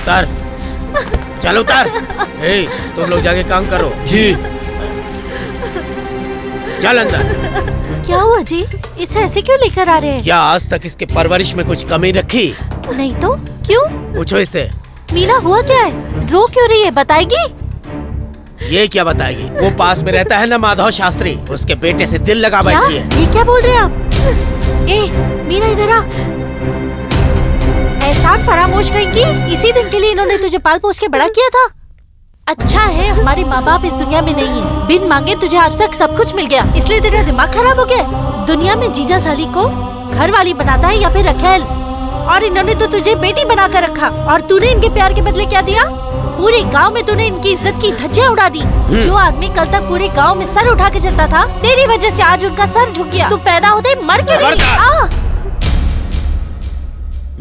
उतार, चल उतार। तुम लोग जाके काम करो। जी। चल अंदर। क्या हुआ जी? इसे ऐसे क्यों लेकर आ रहे हैं? क्या आज तक इसके परवरिश में कुछ कमी रखी? नहीं तो क्यों? पूछो इससे। मीना हुआ क्या है? रो क्यों रही है? बताएगी? ये क्या बताएगी? वो पास में रहता है ना माधव शास्त्री, उसके बेटे से दिल लगा बैठी है। ये क्या बोल रहे हैं आप? मीना इधर आ। एहसान फरामोश करेंगी? इसी दिन के लिए इन्होंने तुझे पाल पोस के बड़ा किया था। अच्छा है हमारे माँ बाप इस दुनिया में नहीं है। बिन मांगे तुझे आज तक सब कुछ मिल गया, इसलिए तेरा दिमाग खराब हो गया। दुनिया में जीजा साली को घर वाली बनाता है या फिर रखेल, और इन्होंने तो तुझे बेटी बना कर रखा। और तूने इनके प्यार के बदले क्या दिया? पूरे गांव में तूने इनकी इज्जत की धज्जियां उड़ा दी। जो आदमी कल तक पूरे गांव में सर उठा के चलता था, तेरी वजह से आज उनका सर झुक गया। तू पैदा होते मर के नहीं।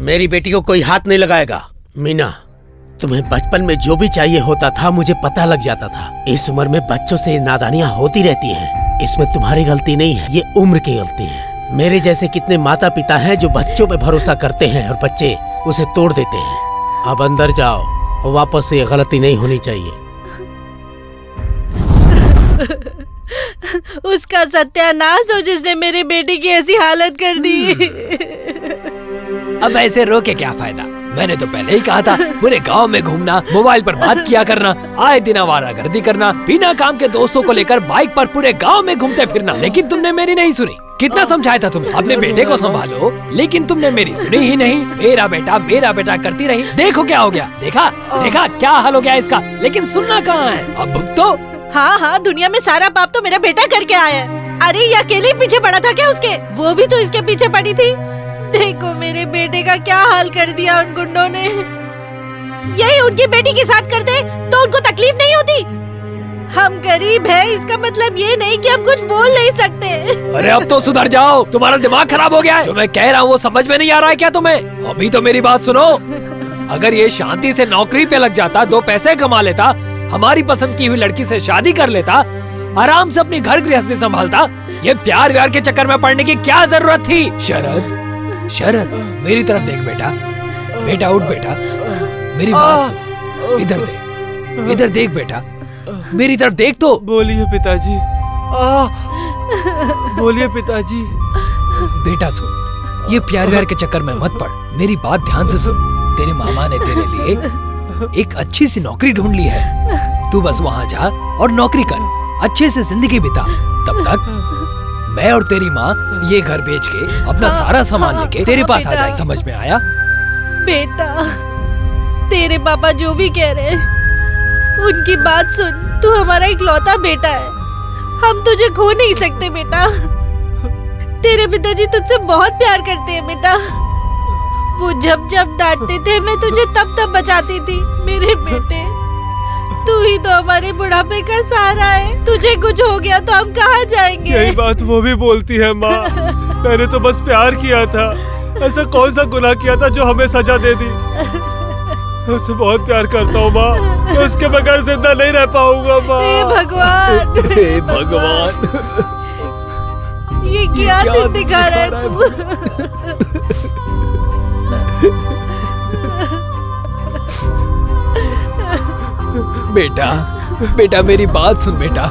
मेरी बेटी को कोई हाथ नहीं लगाएगा। मीना, तुम्हें बचपन में जो भी चाहिए होता था मुझे पता लग जाता था। इस उम्र में बच्चों से नादानियां होती रहती हैं। इसमें तुम्हारी गलती नहीं है, ये उम्र की गलती है। मेरे जैसे कितने माता पिता हैं जो बच्चों पे भरोसा करते हैं और बच्चे उसे तोड़ देते हैं। अब अंदर जाओ और वापस से ये गलती नहीं होनी चाहिए। उसका सत्यानाश हो जिसने मेरी बेटी की ऐसी हालत कर दी। अब ऐसे रो के क्या फायदा? मैंने तो पहले ही कहा था, पूरे गांव में घूमना, मोबाइल पर बात किया करना, आए दिन आवारागर्दी करना, बिना काम के दोस्तों को लेकर बाइक पर पूरे गांव में घूमते फिरना। लेकिन तुमने मेरी नहीं सुनी। कितना समझाया था तुम्हें, अपने बेटे को संभालो, लेकिन तुमने मेरी सुनी ही नहीं। मेरा बेटा करती रही। देखो क्या हो गया, देखा क्या हाल हो गया इसका। लेकिन सुनना कहाँ है, अब भुगतो। हाँ, दुनिया में सारा पाप तो मेरा बेटा करके आया है। अरे ये अकेले पीछे पड़ा था क्या उसके? वो भी तो इसके पीछे पड़ी थी। देखो मेरे बेटे का क्या हाल कर दिया उन गुंडों ने। यही उनकी बेटी के साथ करते तो उनको तकलीफ नहीं होती। हम गरीब हैं, इसका मतलब ये नहीं कि हम कुछ बोल नहीं सकते। अरे अब तो सुधर जाओ, तुम्हारा दिमाग खराब हो गया है। जो मैं कह रहा हूँ वो समझ में नहीं आ रहा है क्या तुम्हें? अभी तो मेरी बात सुनो। अगर ये शांति से नौकरी पे लग जाता, 2 पैसे कमा लेता, हमारी पसंद की हुई लड़की से शादी कर लेता, आराम से अपनी घर गृहस्थी संभालता, ये प्यार व्यार के चक्कर में पड़ने की क्या जरूरत थी? शरद, मेरी तरफ देख बेटा उठ बेटा, मेरी बात सुन। इधर देख बेटा, मेरी तरफ देख तो। बोलिए पिताजी। बोलिए पिताजी। बेटा सुन, ये प्यार व्यार के चक्कर में मत पड़, मेरी बात ध्यान से सुन। तेरे मामा ने तेरे लिए एक अच्छी सी नौकरी ढूंढ ली है। तू बस वहाँ जा और नौकरी कर, अच्छे से जिंदगी बिता। तब तक मैं और तेरी माँ ये घर बेच के अपना सारा सामान लेके तेरे पास आ जाए। समझ में आया? बेटा, तेरे पापा जो भी कह रहे हैं उनकी बात सुन। तू हमारा इकलौता बेटा है, हम तुझे खो नहीं सकते बेटा। तेरे पिताजी तुझसे बहुत प्यार करते हैं बेटा। वो जब डांटते थे मैं तुझे तब बचाती थी। मेरे बेटे, तू ही तो हमारे बुढ़ापे का सहारा है। तुझे कुछ हो गया तो हम कहाँ जाएंगे? यही बात वो भी बोलती है माँ। मैंने तो बस प्यार किया था, ऐसा कौन सा गुनाह किया था जो हमें सजा दे दी? मैं उससे बहुत प्यार करता हूँ माँ, मैं उसके बगैर जिंदा नहीं रह पाऊंगा माँ। हे भगवान, ये क्या दिन दिखा रहा है तू? बेटा मेरी बात सुन बेटा।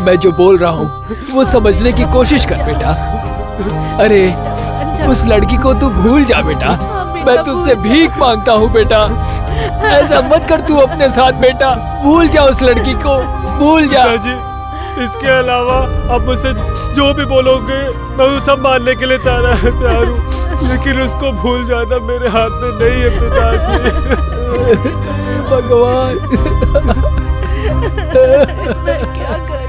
मैं जो बोल रहा हूँ वो समझने की कोशिश कर बेटा। अरे उस लड़की को तू भूल जा बेटा। मैं तुझसे भीख मांगता हूँ बेटा, ऐसा मत कर तू अपने साथ बेटा। भूल जा उस लड़की को, भूल जा। पिताजी, इसके अलावा आप मुझसे जो भी बोलोगे मैं वो सब मानने के लिए तैयार हूँ, लेकिन उसको भूल जाना मेरे हाथ में नहीं है पिताजी। भगवान, मैं क्या करूं?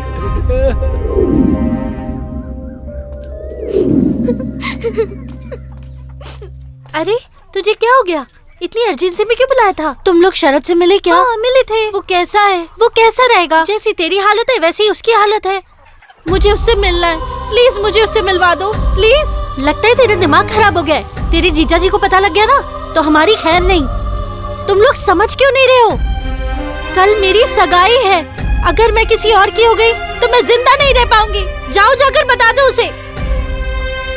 अरे तुझे क्या हो गया? इतनी अर्जेंसी में क्यों बुलाया था? तुम लोग शरद से मिले क्या? हाँ, मिले थे। वो कैसा है? वो कैसा रहेगा? जैसी तेरी हालत है वैसी उसकी हालत है। मुझे उससे मिलना है, प्लीज मुझे उससे मिलवा दो प्लीज। लगता है तेरा दिमाग खराब हो गया है। तेरे जीजा जी को पता लग गया ना तो हमारी खैर नहीं। तुम लोग समझ क्यों नहीं रहे हो? कल मेरी सगाई है, अगर मैं किसी और की हो गई तो मैं जिंदा नहीं रह पाऊंगी। जाओ जाकर बता दो उसे।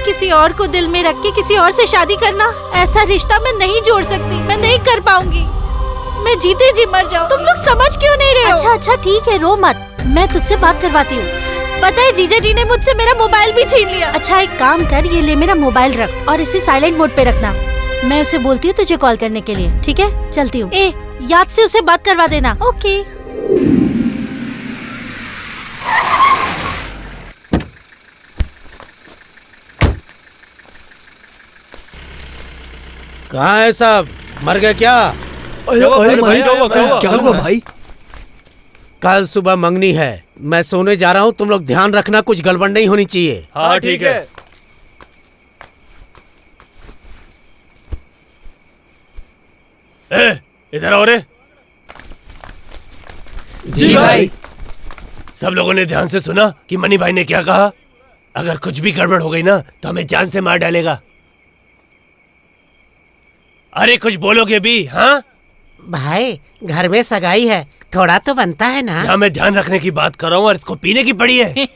किसी और को दिल में रख के किसी और से शादी करना, ऐसा रिश्ता मैं नहीं जोड़ सकती, मैं नहीं कर पाऊंगी। जीते जी मर जाऊं। तुम लोग समझ क्यों नहीं रहे हो? अच्छा अच्छा ठीक है, रो मत, मैं तुझसे बात करवाती हूँ। पता है जीजा जी ने मुझसे मेरा मोबाइल भी छीन लिया। अच्छा एक काम कर, ये ले मेरा मोबाइल रख और इसे साइलेंट मोड पे रखना। मैं उसे बोलती हूँ तुझे कॉल करने के लिए, ठीक है? चलती हूँ। ए याद से उसे बात करवा देना। ओके। कहाँ है सब? मर गए क्या? क्या हुआ भाई? कल सुबह मंगनी है, मैं सोने जा रहा हूँ। तुम लोग ध्यान रखना, कुछ गड़बड़ नहीं होनी चाहिए। हाँ ठीक है। इधर आओ रे। जी भाई। सब लोगों ने ध्यान से सुना कि मनी भाई ने क्या कहा? अगर कुछ भी गड़बड़ हो गई ना तो हमें जान से मार डालेगा। अरे कुछ बोलोगे भी? हाँ भाई घर में सगाई है, थोड़ा तो बनता है ना। यहाँ मैं ध्यान रखने की बात कर रहा हूँ और इसको पीने की पड़ी है।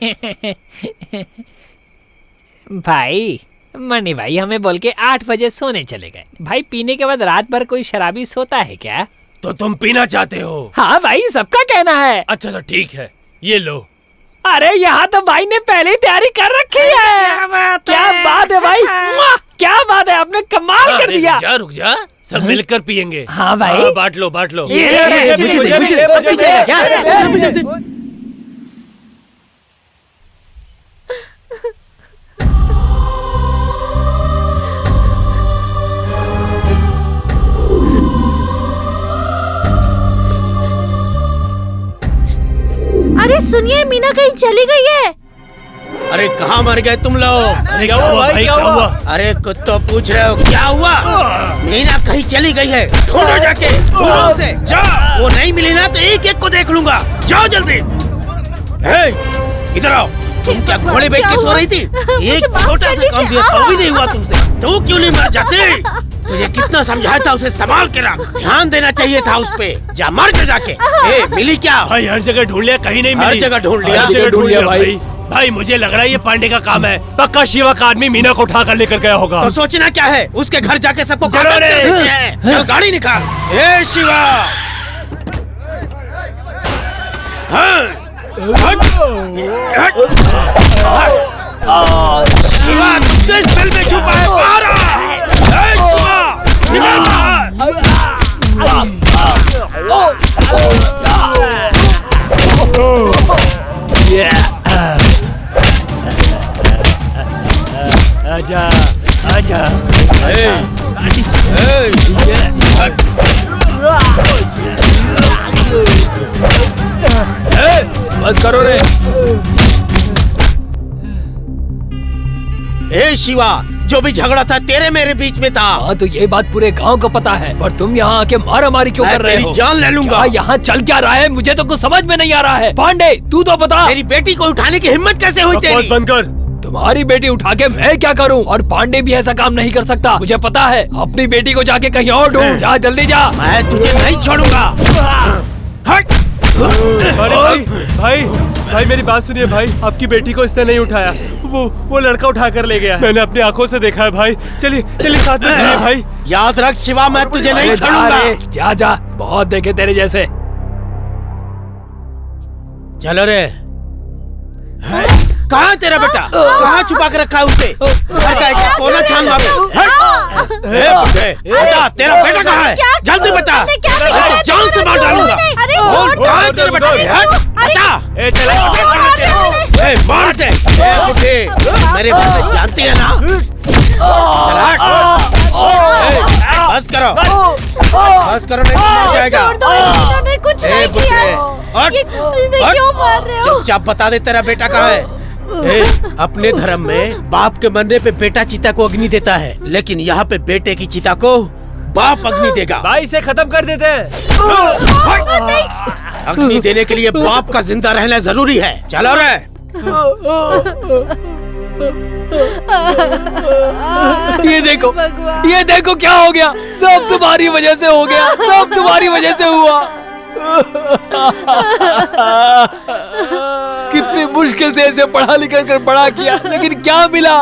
भाई मनी भाई हमें बोल के 8 बजे सोने चले गए। भाई पीने के बाद रात भर कोई शराबी सोता है क्या? तो तुम पीना चाहते हो? हाँ भाई सबका कहना है। अच्छा तो ठीक है, ये लो। अरे यहाँ तो भाई ने पहले ही तैयारी कर रखी है। क्या बात है भाई, मुआ! क्या बात है, आपने कमाल कर दिया। रुक जा, सब मिलकर पियेंगे। हाँ भाई। बांट लो बांट लो। अरे सुनिए, मीना कहीं चली गई है। अरे कहाँ मर गए तुम लोग? अरे क्या हुआ भाई, क्या हुआ? अरे कुत्तो पूछ रहे हो क्या हुआ? मीना कहीं चली गई है, ढूंढो जाके, ढूंढो उसे। वो नहीं मिली ना तो एक एक को देख लूंगा। जाओ जल्दी। इधर आओ। तुम क्या घोड़े बैठ के सो रही थी? एक छोटा सा काम दिया तो भी नहीं हुआ तुमसे। तू क्यों नहीं मर जाती? तुझे कितना समझाया था उसे संभाल के रख, ध्यान देना चाहिए था उस पे। जा मर के जाके। मिली क्या? भाई हर जगह ढूंढ लिया, कहीं नहीं मिली। हर जगह ढूंढ लिया। हर जगह ढूंढ लिया भाई। भाई मुझे लग रहा है ये पांडे का काम है। पक्का शिवा का आदमी मीना को उठा कर लेकर गया होगा। तो सोचना क्या है, उसके घर जाके सबको चलो रे। चल गाड़ी निकाल। ए शिवा, शिवा किस बिल में छुपा है? बाहर आ। ए शिवा, निकल आजा आजा। बस करो रे। ए शिवा, जो भी झगड़ा था तेरे मेरे बीच में था। हाँ तो ये बात पूरे गांव को पता है, पर तुम यहाँ आके मारामारी क्यों कर रहे हो? तेरी जान ले लूंगा। क्या यहाँ चल क्या रहा है? मुझे तो कुछ समझ में नहीं आ रहा है। पांडे तू तो बता, मेरी बेटी को उठाने की हिम्मत कैसे हुई तेरी? बंद कर। तुम्हारी बेटी उठा के मैं क्या करूं? और पांडे भी ऐसा काम नहीं कर सकता, मुझे पता है। अपनी बेटी को जाके कहीं और ढूंढ। जा जल्दी जा। मैं तुझे नहीं छोड़ूंगा। हट। अरे भाई भाई मेरी बात सुनिए भाई, आपकी बेटी को इसने नहीं उठाया, वो लड़का उठा कर ले गया। मैंने अपनी आंखों से देखा है भाई। चलिए चलिए साथ में चलिए भाई। याद रख शिवा, मैं तुझे नहीं अरे जा छोड़ूंगा। रे, जा जा, बहुत देखे तेरे जैसे। चलो रे। कहाँ है तेरा बेटा? कहाँ छुपा के रखा है उसे? घर का एक कोना छान मारो। बता, तेरा बेटा कहाँ है? जल्दी बता, नहीं तो जान से मार डालूंगा। बोल, कहाँ है तेरा बेटा? बता। मार दे। मेरे बारे में जानती है ना? बस करो, बस करो, नहीं तो मर जाएगा। कुछ नहीं किया। क्यों मार रहे हो? चुपचाप बता दे तेरा बेटा कहाँ है। अपने धर्म में बाप के मरने पे बेटा चिता को अग्नि देता है, लेकिन यहाँ पे बेटे की चिता को बाप अग्नि देगा। भाई इसे खत्म कर देते हैं। अग्नि देने के लिए बाप का जिंदा रहना जरूरी है। चलो रे। ये देखो क्या हो गया। सब तुम्हारी वजह से हो गया, सब तुम्हारी वजह से हुआ। कितनी मुश्किल से इसे पढ़ा लिखा कर बड़ा किया, लेकिन क्या मिला?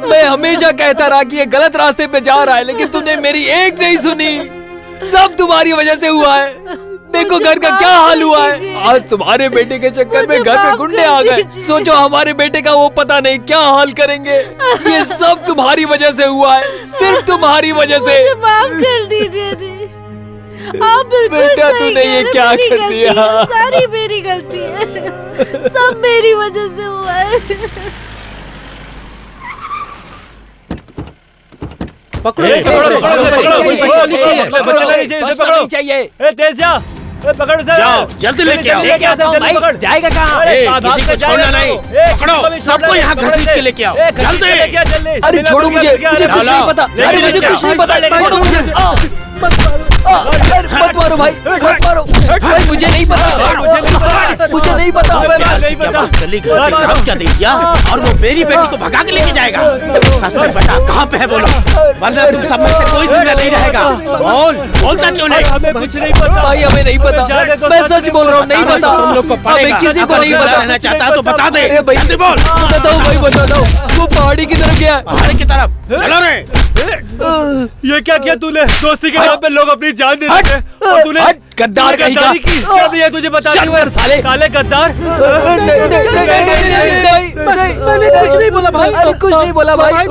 मैं हमेशा कहता रहा कि ये गलत रास्ते पे जा रहा है, लेकिन तुमने मेरी एक नहीं सुनी। सब तुम्हारी वजह से हुआ है। देखो घर का क्या हाल हुआ है। आज तुम्हारे बेटे के चक्कर में घर में गुंडे आ गए। सोचो हमारे बेटे का वो पता नहीं क्या हाल करेंगे। ये सब तुम्हारी वजह से हुआ है, सिर्फ तुम्हारी वजह से। मुझे माफ कर दीजिए जी। आप बिल्कुल बेटा, सही तूने कह ये रहे, क्या मेरी कर गलती दिया? है, सारी मेरी गलती है। सब मेरी वजह से हुआ है। पकड़ो ए, पकड़ो पकड़ो, पकड़ो पकड़ो, पकड़ो, पकड़ो, बच्चा नीचे है, पकड़ो, बच्चा नीचे, इसे बच्चा पकड़ो। नहीं चाहिए। ए तेज जा, ए पकड़ उसे। जाओ, जल्दी लेके आओ। लेके आता हूँ भाई, जाएगा कहाँ? ए, किसी को छोड़ना नहीं। पकड़ो, सबको यहाँ घसीट के लेके आओ। जल्दी। अरे छोड़ो मुझे कुछ नहीं पता। अरे मुझे कुछ नहीं पता, छोड़ो मुझे। मत मारो भाई, मत मारो भाई, मुझे नहीं पता, मुझे नहीं पता। गली घर में काम क्या दे दिया और वो मेरी बेटी को भगा के लेके जाएगा। सच से बता, कहाँ पे है बोलो, वरना तुम सब में से कोई जिंदा नहीं रहेगा। बोलता क्यों नहीं? हमें कुछ नहीं पता भाई, हमें नहीं पता। मैं सच बोल रहा हूँ, नहीं पता। तुम लोग को पड़ेगा। हमें किसी को अगर नहीं जिंदा पता। रहना चाहता है तो बता दे। अरे भाई, जल्दी बोल। बताओ भाई, बताओ वो पहाड़ी की तरफ गया। पहाड़ी की तरफ चलो रे। ये क्या किया तूने? दोस्ती के नाम पे लोग अपनी जान दे हट, देते हैं और तूने हट, गद्दार कहीं का। गद्दारी की। क्या भी है तुझे बता शट कर साले। साले गद्दार। मैंने कुछ नहीं बोला भाई। अरे कुछ नहीं बोला भाई। भाई